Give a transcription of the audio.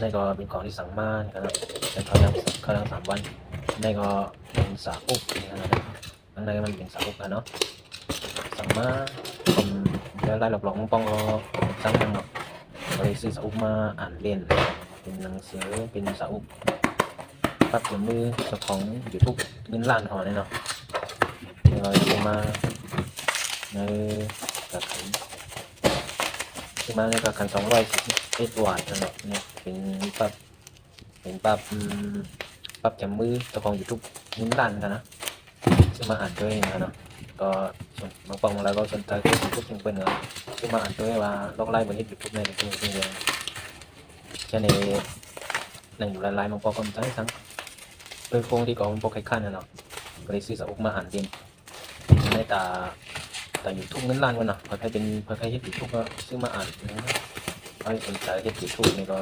ได้ก็เป็นของที่สั่งมานะครับเป็นข้าวยัง3 วันได้ก็เป็นสาอุนะครับข้างในมันเป็นสาอุนะเนาะสั่งมาผมเดี๋ยวไล่หลอกๆป้องก็สั่งยังเนาะก็เลยซื้อสาอุมาอ่านเล่นเป็นหนังสือเป็นสาอุปรับเปลี่ยนมือเจ้าของ YouTube เงินล้านเขาเนี่ยเนาะเดี๋ยวเราจะมาในกระขันที่มาในกระขัน241 วาทนะครับเนี่ยเป็นปรับปรับจำมือเจ้าของ YouTube เงินล้านกันนะซึ่งมาอ่านด้วยนะเนาะก็บางปองแล้วก็สนใจที่ YouTube จริงเป็นเนาะซึ่งมาอ่านด้วยว่าลอกไล่บนที่ YouTube ในจริงแค่ในหนึ่งอยู่หลายๆบางปองก็ไม่ทั้งโดยโครงที่ก่อนมันโปรไข่ขั้นนะเนาะก็เลยซื้อสาอุมาอ่านเรียนในแต่ยูทูบเงินล้านกันเนาะเพื่อใครเฮ็ดยูทูบก็ซื้อมาอ่านนะใครสนใจเฮ็ดยูทูบนี่ก็